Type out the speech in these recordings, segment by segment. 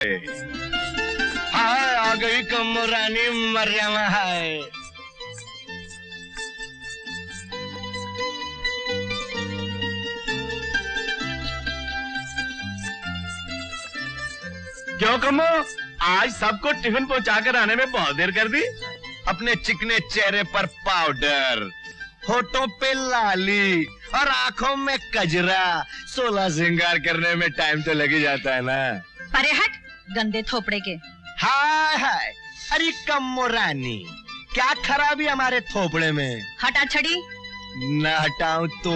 हाय आ गई कम्मो रानी मरियम है। क्यों कम्मो, आज सबको टिफिन पहुंचाकर आने में बहुत देर कर दी? अपने चिकने चेहरे पर पाउडर, होठों पे लाली और आंखों में कजरा, 16 श्रृंगार करने में टाइम तो लग ही जाता है ना। परे हट गंदे थोपड़े के। हाय हाय, अरे कम्मो रानी, क्या खराबी हमारे थोपड़े में? हटा छड़ी। न हटाऊं तो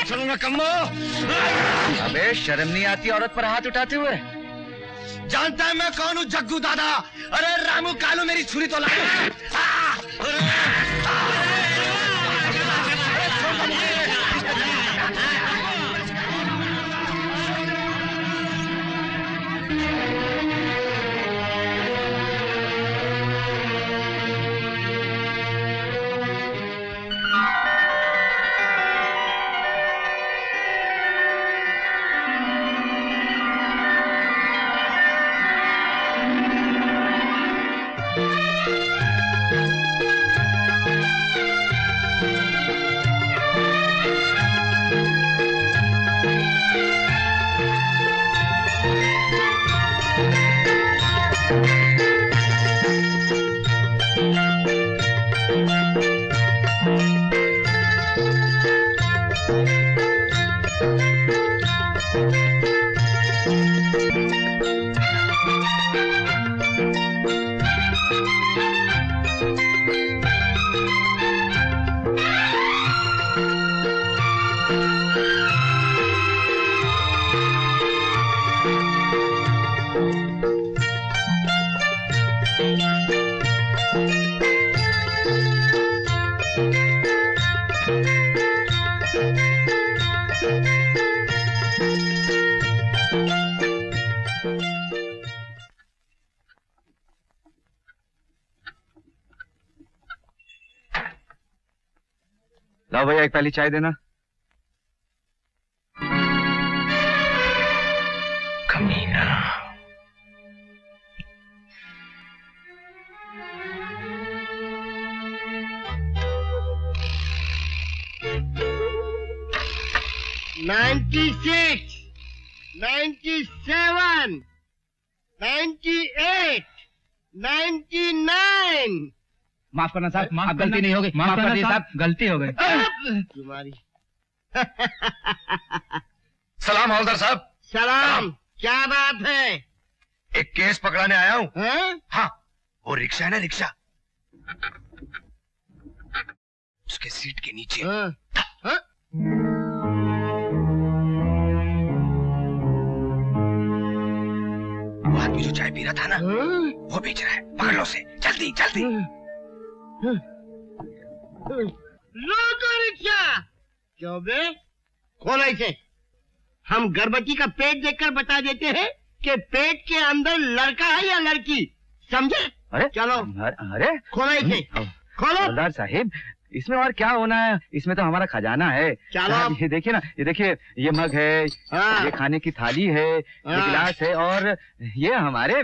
चलूंगा कम्मो। अबे शर्म नहीं आती औरत पर हाथ उठाते हुए? जानता है मैं कौन हूँ जग्गू दादा? अरे रामू कालू मेरी छुरी तो ला। लाओ भैया एक प्याली चाय देना। कमीना। $96, $97, $98, $99। माफ करना साहब, माफ गलती नहीं होगी, माफ कर दिए साहब, गलती हो गई तुम्हारी। सलाम हवलदार साहब। सलाम, क्या बात है? एक केस पकड़ाने आया हूँ। हाँ? वो रिक्शा है ना, रिक्शा, उसके सीट के नीचे हाँ? वो आदमी जो चाय पी रहा था ना, वो बेच रहा है। पकड़ लो उसे, जल्दी जल्दी। रोको रिक्शा। क्यों बे? कौन ऐसे? हम गर्भवती का पेट देखकर बता देते हैं कि पेट के अंदर लड़का है या लड़की, समझे? अरे चलो। अरे खोलो इसे, खोलो। हवलदार साहिब, इसमें और क्या होना है? इसमें तो हमारा खजाना है। चलो। ये देखिए ना, ये देखिए, ये मग है, हाँ। ये खाने की थाली है, ये हाँ। गिलास है, और ये हमारे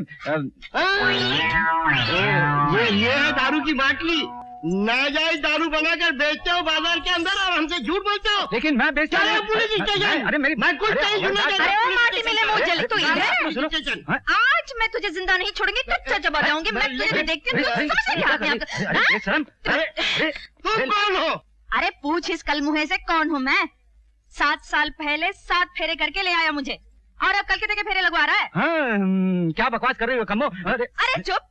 ये है दारू की बाटली। नाजायज दारू बनाकर बेचते हो बाजार के अंदर और हमसे झूठ बोलते हो। लेकिन मैं बेचता चलो पुलिस स्टेशन। अरे मेरी, मैं कुछ नहीं सुना। अरे ओ माटी मिले मुंह जले, तू इधर। स्टेशन। आज मैं तुझे जिंदा नहीं छोड़ूंगी, कच्चा चबा जाऊंगी। मैं तुझे देखती हूँ, समझ नहीं आता आपको, हाँ? शर्म। तुम कौन हो? अरे पूछ इस कल मुहे से कौन हूँ मैं? 7 साल पहले 7 फेरे करके ले आया मुझे, और अब कल के फेरे लगवा रहा है। हाँ, क्या बकवास कर रही हो कम्मो? अरे चुप।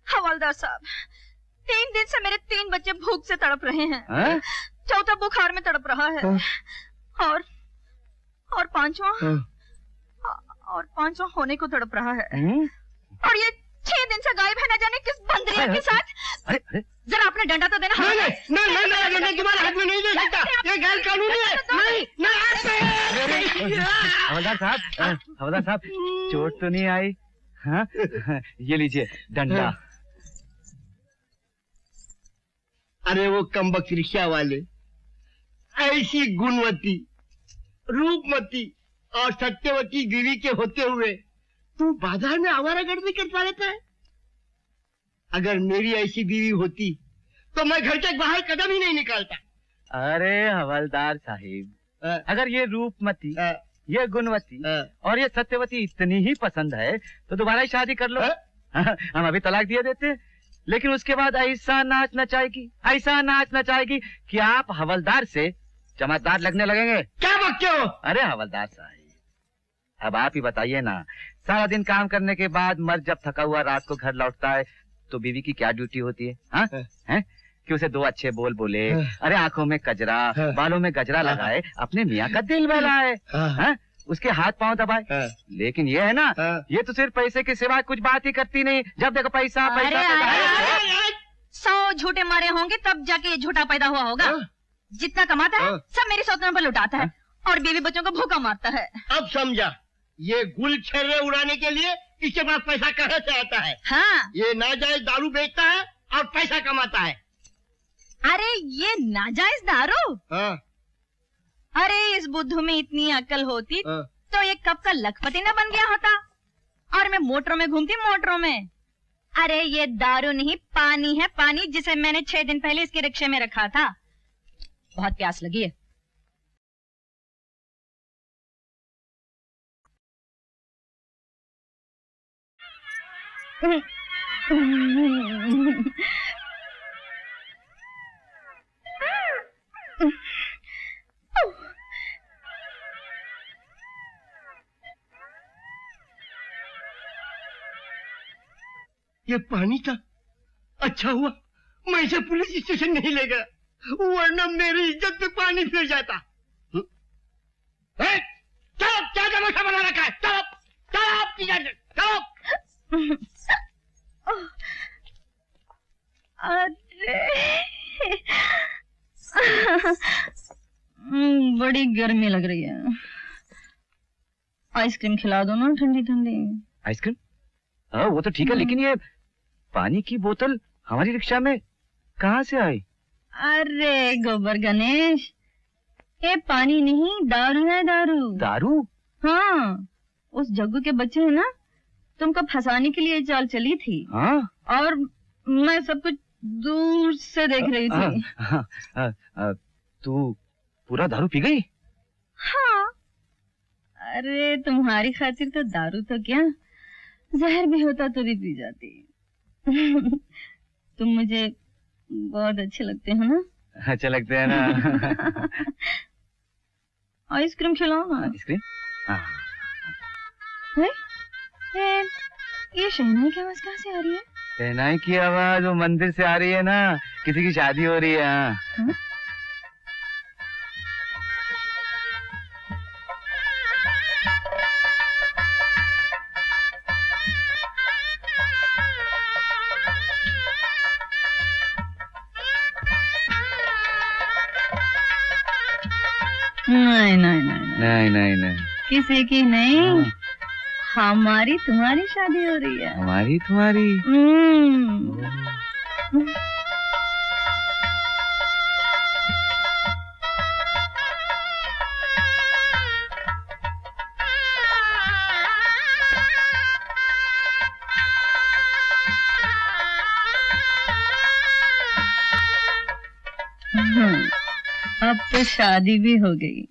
हवलदार साहब, 3 दिन से मेरे 3 बच्चे भूख से तड़प रहे हैं। चौथा बुखार में तड़प रहा है, और पांचवा होने को तड़प रहा है। और ये 6 दिन से गायब है, न जाने किस बंदरिया के साथ। जरा अपने डंडा तो देना। नहीं, तुम्हारे हाथ में नहीं दे सकता, ये गैर कानूनी है। नहीं। हवलदार साहब, चोट तो नहीं आई? हाँ, ये लीजिए डंडा। अरे वो कमबख्त रिक्शा वाले, ऐसी गुणवती, रूपमती, और सत्यवती बीवी के होते हुए तू बाजार में आवारागर्दी करता रहता है। अगर मेरी ऐसी बीवी होती तो मैं घर के बाहर कदम ही नहीं निकालता। अरे हवलदार साहिब, अगर ये रूपमती, ये गुणवती और ये सत्यवती इतनी ही पसंद है तो दोबारा ही शादी कर लो। हम अभी तलाक दिए देते, लेकिन उसके बाद ऐसा नाच नचाएगी कि आप हवलदार से चमकदार लगने लगेंगे। क्या बकते हो? अरे हवलदार साहिब, अब आप ही बताइए ना, सारा दिन काम करने के बाद मर्द जब थका हुआ रात को घर लौटता है तो बीवी की क्या ड्यूटी होती है? हाँ हैं? कि उसे दो अच्छे बोल बोले, अरे आंखों में कजरा, बालों में गजरा लगाए, अपने मियाँ का दिल बहलाए, हाँ? उसके हाथ पांव दबाए। लेकिन ये है ना, ये तो सिर्फ पैसे के सिवा कुछ बात ही करती नहीं। जब देखो पैसा पैसा। 100 झूठे मारे होंगे तब जाके ये झूठा पैदा हुआ होगा। जितना कमाता है सब मेरी सौतन पर लुटाता है और बीवी बच्चों को भूखा मारता है। अब समझा, ये गुल छर्रे उड़ाने के लिए इसके पास पैसा कहाँ से आता है? हाँ। ये नाजायज दारू बेचता है और पैसा कमाता है। अरे ये नाजायज दारू? हाँ। अरे इस बुद्धू में इतनी अकल होती तो ये कब का लखपति न बन गया होता। और मैं मोटरों में घूमती, मोटरों में। अरे ये दारू नहीं, पानी है, पानी, जिसे मैंने 6 दिन पहले इसके रिक्शे में रखा था। बहुत प्यास लगी है। ये पानी था? अच्छा हुआ मैं इसे पुलिस स्टेशन नहीं ले गया, वरना मेरी इज्जत पे पानी फिर जाता। चलो, क्या तमाशा बना रखा है? चलो चलो। अरे बड़ी गर्मी लग रही है, आइसक्रीम खिला दो ना, ठंडी ठंडी। आइसक्रीम? हाँ वो तो ठीक है, लेकिन ये पानी की बोतल हमारी रिक्शा में कहाँ से आई? अरे गोबर गणेश, ये पानी नहीं, दारू है, दारू। दारू? हाँ, उस जग्गू के बच्चे है ना, तुमको फंसाने के लिए चाल चली थी। हाँ? और मैं सब कुछ दूर से देख रही थी। तू पूरा दारू पी गई? हाँ। अरे तुम्हारी खातिर तो दारू तो क्या, जहर भी होता तो भी पी जाती। तुम मुझे बहुत अच्छे लगते हो ना? अच्छे लगते हैं ना। आइसक्रीम खिलाओ ना। आइसक्रीम? हाँ। ये शहनाई की आवाज कहाँ से आ रही है? शहनाई की आवाज वो मंदिर से आ रही है ना, किसी की शादी हो रही है। हाँ? नहीं, किसी की नहीं, हमारी तुम्हारी शादी हो रही है। हमारी तुम्हारी? अब तो शादी भी हो गई।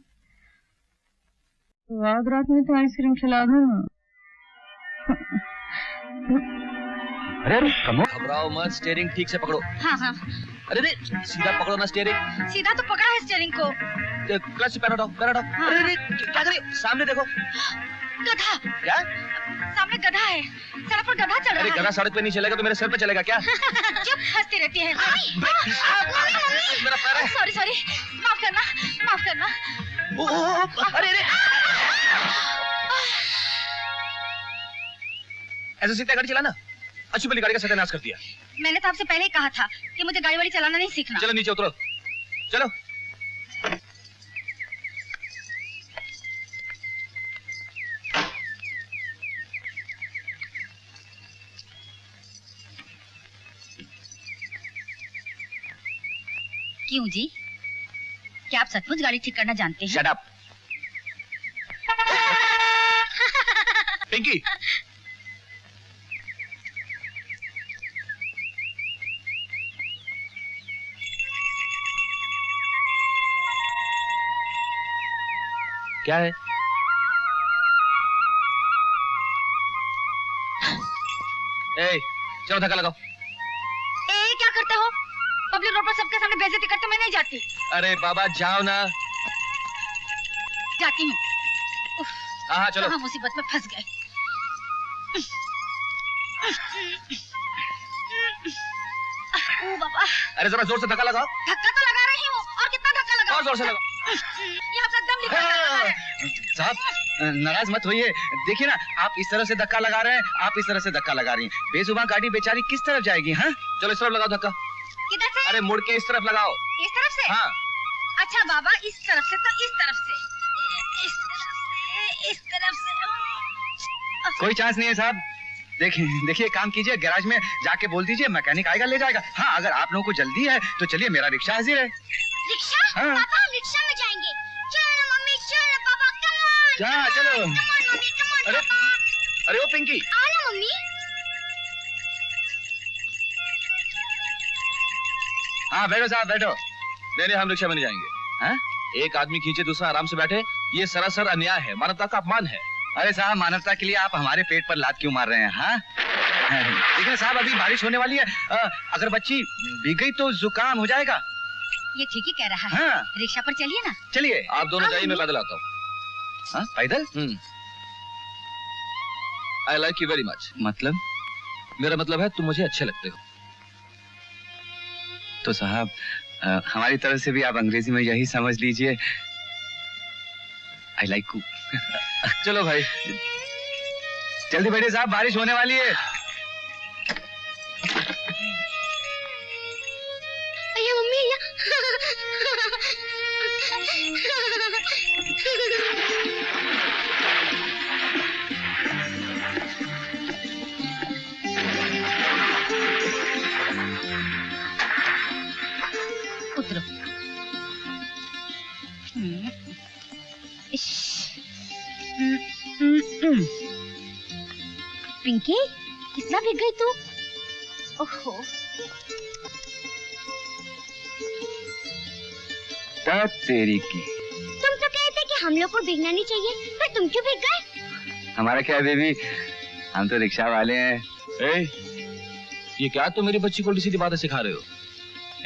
रात में तो आइसक्रीम खिला दो ना। अरे कमो, घबराओ मत, स्टीयरिंग ठीक से पकड़ो। हाँ। अरे सीधा पकड़ो ना स्टीयरिंग। सीधा तो पकड़ा है स्टीयरिंग को। क्लच से पैर हटाओ। हाँ। अरे क्या करे, सामने देखो। गधा। क्या? सामने गधा है, सड़क पर गधा चल रहा है। अरे गधा सड़क पे नहीं चलेगा तो मेरे सर पे चलेगा क्या? चुप, हंसती रहती है। मेरा पैर है। सॉरी, माफ करना। अरे ऐसे सीधा गाड़ी चलाना, अच्छी वाली गाड़ी का सत्यानाश कर दिया। मैंने तो आपसे पहले ही कहा था कि मुझे गाड़ी वाड़ी चलाना नहीं सीखना। चलो नीचे उतरो, चलो। क्यों जी, क्या आप सचमुच गाड़ी ठीक करना जानते हैं? Shut up. पिंकी, क्या है? ए, चलो धक्का लगाओ। क्या करते हो? पब्लिक रोड पर सबके सामने बेइज्जती करते मैं नहीं जाती। अरे बाबा जाओ ना। जाती हूँ। हाँ चलो। कहाँ मुसीबत में फंस गए। ओ बाबा। अरे जरा जोर से धक्का लगाओ। धक्का तो लगा रही हूँ, और कितना धक्का लगाऊं? और जोर से लगाओ। ये अपना दम निकल रहा है। साहब नाराज मत होइए, देखिए ना आप इस तरह से धक्का लगा रहे हैं, आप इस तरह से धक्का लगा रही हैं, बेजुबान गाड़ी बेचारी किस तरफ जाएगी? हाँ चलो इस तरफ लगाओ धक्का। किधर से? अरे मुड़ के इस तरफ लगाओ। इस तरफ से? हाँ। अच्छा बाबा, इस तरफ से तो इस तरफ से, इस तरफ से। कोई चांस नहीं है साहब। देखिए काम कीजिए, गैराज में जाके बोल दीजिए मैकेनिक आएगा ले जाएगा। हाँ अगर आप लोगों को जल्दी है तो चलिए, मेरा रिक्शा हाजिर है। रिक्शा? हाँ। पापा हम रिक्शा में जाएंगे। चलो मम्मी, चलो पापा, कम ऑन। जा चलो। Come on mummy, come on अरे पापा। अरे ओ पिंकी, आओ ना मम्मी। हाँ बैठो साहब बैठो। नहीं हम रिक्शा में नहीं जाएंगे। हाँ? एक आदमी खींचे दूसरा आराम से बैठे, ये सरासर अन्याय है, मानवता का अपमान है। अरे साहब मानवता के लिए आप हमारे पेट पर लात क्यों मार रहे हैं? हाँ देखिए साहब अभी बारिश होने वाली है, अगर बच्ची भीग गई तो जुकाम हो जाएगा। ये ठीक ही कह रहा है। हाँ रिक्शा पर चलिए ना। चलिए। आप दोनों जाइए, मैं पैदल आता हूँ। हाँ पैदल? I like you very much. मतलब? मेरा मतलब है तुम मुझे अच्छे लगते हो। तो साहब हमारी तरफ से भी आप अंग्रेजी में यही समझ लीजिए, आई लाइक यू। चलो भाई जल्दी बैठिए साहब, बारिश होने वाली है। अय्या मम्मी, अय्या। उतरो। पिंकी, कितना भीग गई तू? ओहो। तेरी की। तुम तो कहते कि हम लोग को भीगना नहीं चाहिए, पर तुम क्यों भीग गए? हमारा क्या बेबी, हम तो रिक्शा वाले हैं। ये क्या तुम मेरी बच्ची को उल्टी सीधी बातें सिखा रहे हो?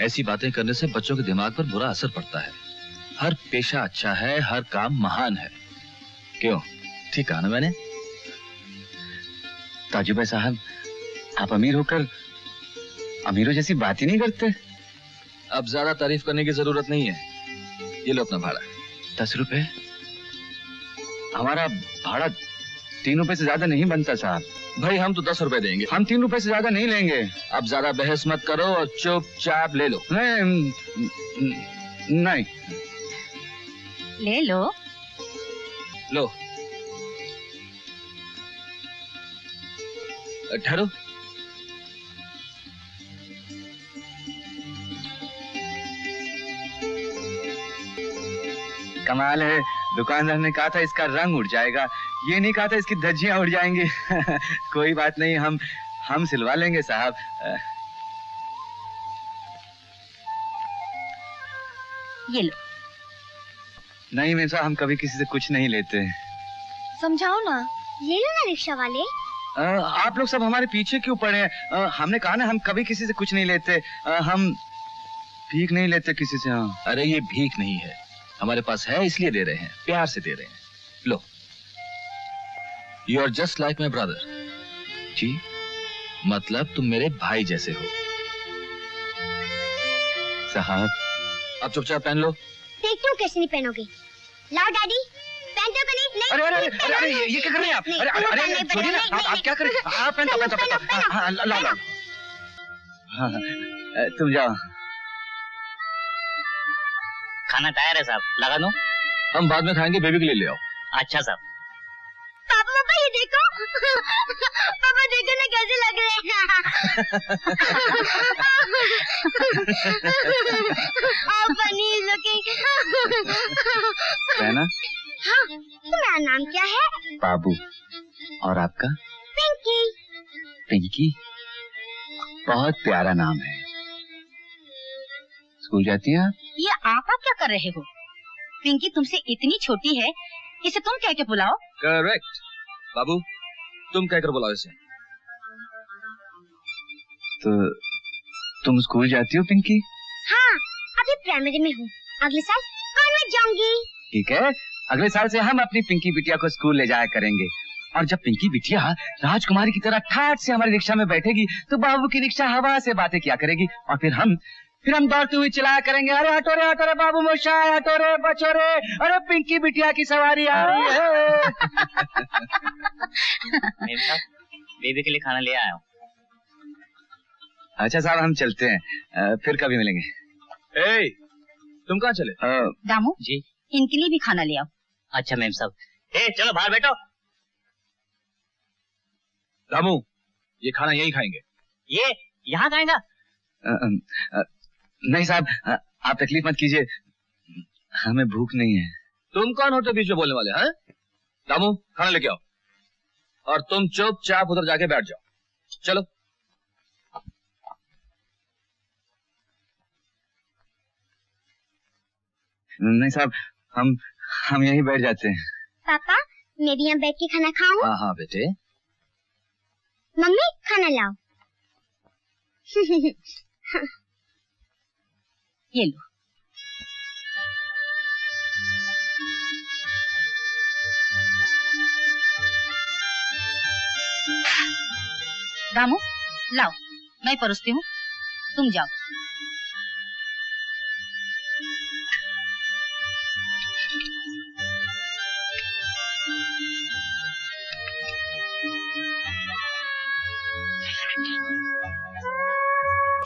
ऐसी बातें करने से बच्चों के दिमाग पर बुरा असर पड़ता है। हर पेशा अच्छा है, हर काम महान है। क्यों, ठीक कहा ना मैंने? ताजू भाई साहब, आप अमीर होकर अमीरों जैसी बात ही नहीं करते। अब ज्यादा तारीफ करने की जरूरत नहीं है। ये लो अपना भाड़ा। 10 रुपए? हमारा भाड़ा 3 रुपए से ज्यादा नहीं बनता साहब। भाई हम तो 10 रुपए देंगे। हम 3 रुपए से ज्यादा नहीं लेंगे। अब ज्यादा बहस मत करो और चुपचाप ले लो। नहीं ले लो। लो ठहरो। कमाल है, दुकानदार ने कहा था इसका रंग उड़ जाएगा, ये नहीं कहा था इसकी धज्जियां उड़ जाएंगी। कोई बात नहीं, हम सिलवा लेंगे साहब। ये लो। नहीं मेम साहब, हम कभी किसी से कुछ नहीं लेते। समझाओ ना। ले लो ना रिक्शा वाले। आप लोग सब हमारे पीछे क्यों पड़े हैं? हमने कहा ना हम कभी किसी से कुछ नहीं लेते। हम भीख नहीं लेते किसी से। हाँ। अरे ये भीख नहीं है, हमारे पास है इसलिए दे रहे हैं, प्यार से दे रहे हैं। लो, you are just like my brother. जी? मतलब तुम मेरे भाई जैसे हो। साहब अब चुपचाप पहन लो। देखती हूँ कैसे नहीं पहनोगे। लाओ डैडी, पहनते हो कि नहीं? नहीं। अरे अरे अरे अरे ये क्या कर रहे हैं आप? अरे अरे अरे छोड़िए ना, आप क्या कर रहे हैं? आप पहनो। हाँ लाओ। हाँ तुम जाओ। खाना तैयार है साहब, लगा दूं? हम बाद में खाएंगे, बेबी के लिए ले आओ। अच्छा साहब। पापा ये देखो। पापा देखो ना कैसे लग रहे हैं। funny is looking. है ना? हाँ, तुम्हारा नाम क्या है? बाबू। और आपका? पिंकी। पिंकी, बहुत प्यारा नाम है। स्कूल जाती हैं आप? ये आप क्या कर रहे हो? पिंकी तुमसे इतनी छोटी है, इसे तुम कह के बुलाओ। करेक्ट बाबू, तुम कहकर बुलाओ इसे। तो तुम स्कूल जाती हो पिंकी? हाँ, अभी प्राइमरी में हूँ, अगले साल कॉन्वेंट जाऊंगी। ठीक है, अगले साल से हम अपनी पिंकी बिटिया को स्कूल ले जाया करेंगे। और जब पिंकी बिटिया राजकुमारी की तरह ठाठ से हमारी रिक्शा में बैठेगी तो बाबू की रिक्शा हवा से बातें किया करेगी और फिर हम दौड़ते हुए चलाया करेंगे, अरे हटो रे बाबू मोशाय, हटो रे बचो रे, अरे पिंकी बिटिया की सवारी आ रही है। बेबी के लिए खाना ले आया हूँ। अच्छा साहब, हम चलते हैं, फिर कभी मिलेंगे। ए, तुम कहाँ चले? दामू जी, इनके लिए भी खाना ले आओ। अच्छा मैम साहब। ए चलो बाहर बैठो। रामू, ये खाना यही खाएंगे। ये यहाँ खाएगा? नहीं साहब, आप तकलीफ मत कीजिए, हमें भूख नहीं है। तुम कौन होते बीच में बोलने वाले? हैं रामू, खाना लेके आओ और तुम चुपचाप उधर जाके बैठ जाओ। चलो। नहीं साहब, हम यहीं बैठ जाते हैं। पापा, मैं भी यहाँ बैठ के खाना खाऊं? हाँ हाँ बेटे। मम्मी खाना लाओ। ये लो। दामू लाओ, मैं परोसती हूँ, तुम जाओ।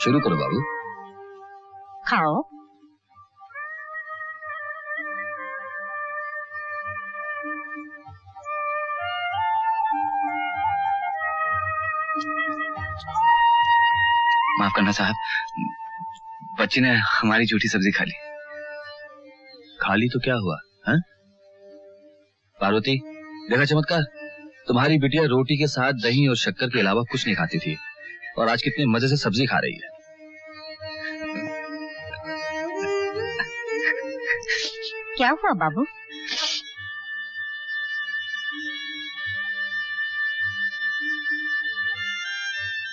शुरू करो बाबू। खाओ। माफ करना साहब, बच्ची ने हमारी झूठी सब्जी खा ली। खा ली तो क्या हुआ? हैं? पार्वती, देखा चमत्कार, तुम्हारी बिटिया रोटी के साथ दही और शक्कर के अलावा कुछ नहीं खाती थी और आज कितने मजे से सब्जी खा रही है। क्या हुआ बाबू?